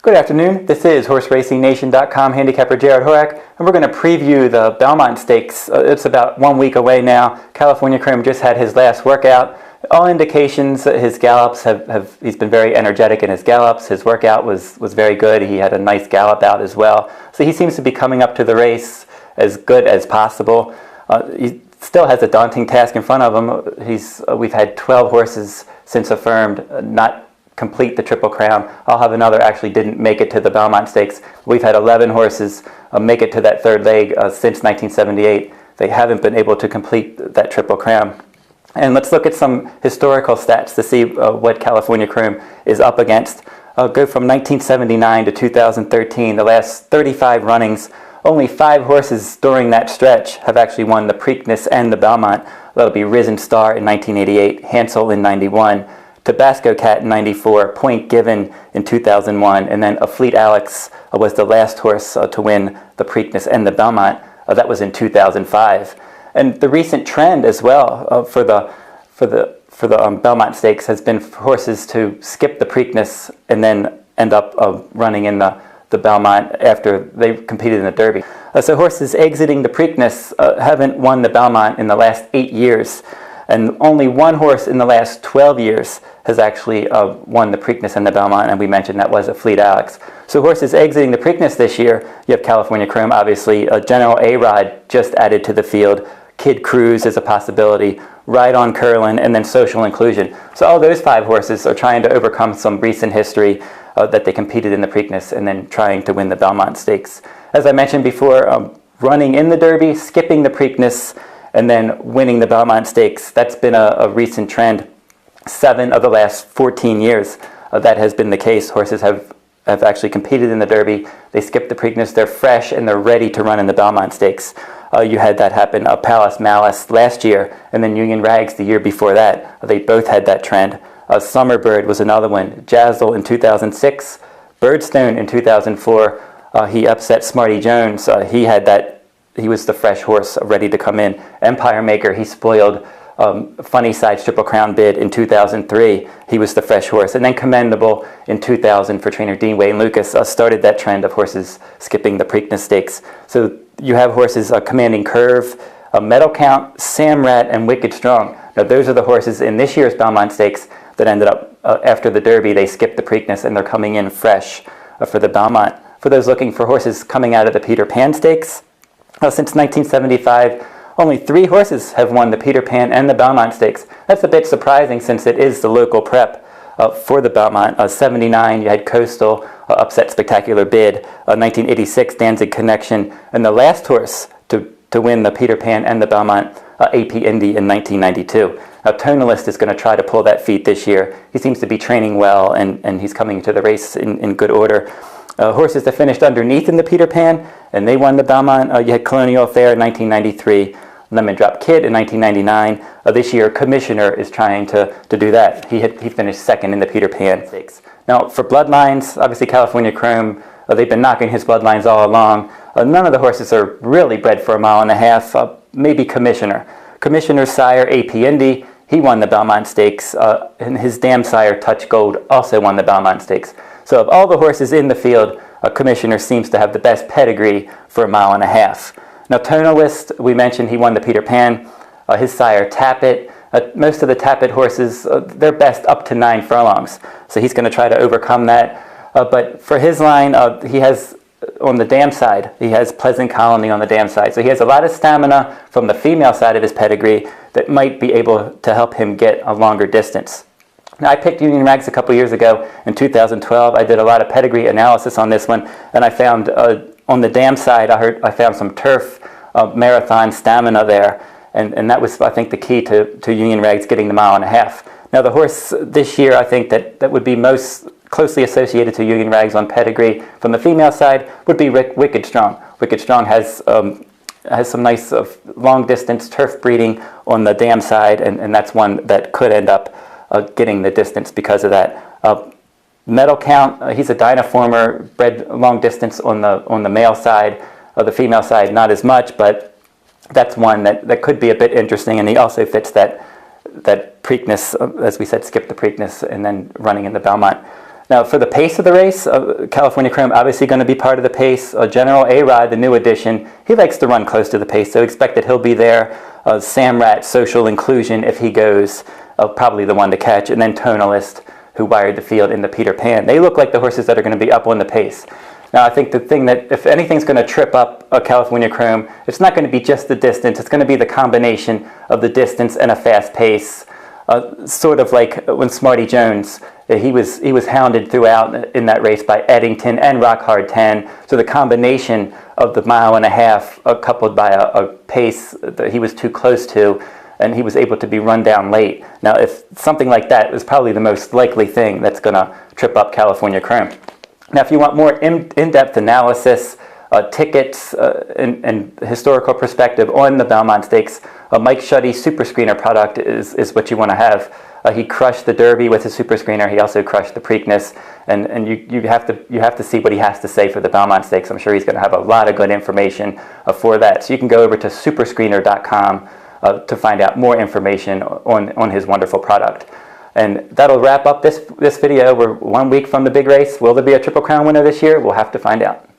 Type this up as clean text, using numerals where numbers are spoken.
Good afternoon. This is HorseRacingNation.com handicapper Jared Horak, and we're going to preview the Belmont Stakes. It's about 1 week away now. California Chrome just had his last workout. All indications, his gallops he's been very energetic in his gallops. His workout was very good. He had a nice gallop out as well. So he seems to be coming up to the race as good as possible. He still has a daunting task in front of him. We've had 12 horses since affirmed not complete the Triple Crown. I'll have another actually didn't make it to the Belmont Stakes. We've had 11 horses make it to that third leg since 1978. They haven't been able to complete that Triple Crown. And let's look at some historical stats to see what California Chrome is up against. Go from 1979 to 2013, the last 35 runnings. Only 5 horses during that stretch have actually won the Preakness and the Belmont. That'll be Risen Star in 1988, Hansel in 91, Tabasco Cat in 94, Point Given in 2001, and then A Fleet Alex was the last horse to win the Preakness and the Belmont. That was in 2005. And the recent trend as well for the Belmont Stakes has been for horses to skip the Preakness and then end up running in the Belmont after they've competed in the Derby. So horses exiting the Preakness haven't won the Belmont in the last 8 years. And only one horse in the last 12 years has actually won the Preakness and the Belmont, and we mentioned that was A Fleet Alex. So horses exiting the Preakness this year, you have California Chrome, obviously, General A-Rod just added to the field, Kid Cruz is a possibility, Ride on Curlin, and then Social Inclusion. So all those 5 horses are trying to overcome some recent history that they competed in the Preakness and then trying to win the Belmont Stakes. As I mentioned before, running in the Derby, skipping the Preakness, and then winning the Belmont Stakes. That's been a recent trend. 7 of the last 14 years that has been the case. Horses have actually competed in the Derby. They skip the Preakness. They're fresh and they're ready to run in the Belmont Stakes. You had that happen. Palace Malice last year, and then Union Rags the year before that. They both had that trend. Summerbird was another one. Jazzle in 2006. Birdstone in 2004. He upset Smarty Jones. He had that. He was the fresh horse ready to come in. Empire Maker, he spoiled Funny Side's Triple Crown bid in 2003. He was the fresh horse. And then Commendable in 2000 for trainer Dean Wayne Lucas started that trend of horses skipping the Preakness Stakes. So you have horses Commanding Curve, Medal Count, Samrat, and Wicked Strong. Now those are the horses in this year's Belmont Stakes that ended up, after the Derby, they skipped the Preakness and they're coming in fresh for the Belmont. For those looking for horses coming out of the Peter Pan Stakes, since 1975, only 3 horses have won the Peter Pan and the Belmont Stakes. That's a bit surprising since it is the local prep for the Belmont. 79, you had Coastal, upset Spectacular Bid. 1986, Danzig Connection. And the last horse to win the Peter Pan and the Belmont, AP Indy in 1992. Now, Tonalist is going to try to pull that feat this year. He seems to be training well, and he's coming to the race in good order. Horses that finished underneath in the Peter Pan, and they won the Belmont. You had Colonial Affair in 1993, Lemon Drop Kid in 1999. This year, Commissioner is trying to do that. He finished second in the Peter Pan Stakes. Now, for bloodlines, obviously California Chrome, they've been knocking his bloodlines all along. None of the horses are really bred for a mile and a half, maybe Commissioner. Commissioner's sire, AP Indy, he won the Belmont Stakes, and his dam sire, Touch Gold, also won the Belmont Stakes. So of all the horses in the field, Commissioner seems to have the best pedigree for a mile and a half. Now, Tonalist, we mentioned he won the Peter Pan. His sire, Tappet. Most of the Tappet horses, they're best up to 9 furlongs. So he's going to try to overcome that. But for his line, he has, on the dam side, he has Pleasant Colony on the dam side. So he has a lot of stamina from the female side of his pedigree that might be able to help him get a longer distance. Now, I picked Union Rags a couple years ago in 2012. I did a lot of pedigree analysis on this one, and I found on the dam side, I found some turf marathon stamina there, and that was, I think, the key to Union Rags getting the mile and a half. Now, the horse this year, I think that would be most closely associated to Union Rags on pedigree from the female side would be Wicked Strong. Wicked Strong has some nice long distance turf breeding on the dam side, and that's one that could end up getting the distance because of that. Medal Count, he's a Dynaformer, bred long distance on the male side. The female side, not as much, but that's one that could be a bit interesting, and he also fits that Preakness, as we said, skip the Preakness and then running in the Belmont. Now, for the pace of the race, California Chrome obviously going to be part of the pace. General A-Rod, the new addition, he likes to run close to the pace, so expect that he'll be there. Samrat, Social Inclusion, if he goes, probably the one to catch. And then Tonalist, who wired the field in the Peter Pan. They look like the horses that are going to be up on the pace. Now, I think the thing that, if anything's going to trip up a California Chrome, it's not going to be just the distance. It's going to be the combination of the distance and a fast pace. Sort of like when Smarty Jones, he was hounded throughout in that race by Eddington and Rock Hard 10. So the combination of the mile and a half coupled by a pace that he was too close to, and he was able to be run down late. Now, if something like that is probably the most likely thing that's going to trip up California Chrome. Now, if you want more in-depth analysis, tickets, and historical perspective on the Belmont Stakes, Mike Shuddy's Super Screener product is what you want to have. He crushed the Derby with his Super Screener. He also crushed the Preakness, and you have to see what he has to say for the Belmont Stakes. I'm sure he's going to have a lot of good information for that. So you can go over to superscreener.com to find out more information on his wonderful product. And that'll wrap up this video. We're 1 week from the big race. Will there be a Triple Crown winner this year? We'll have to find out.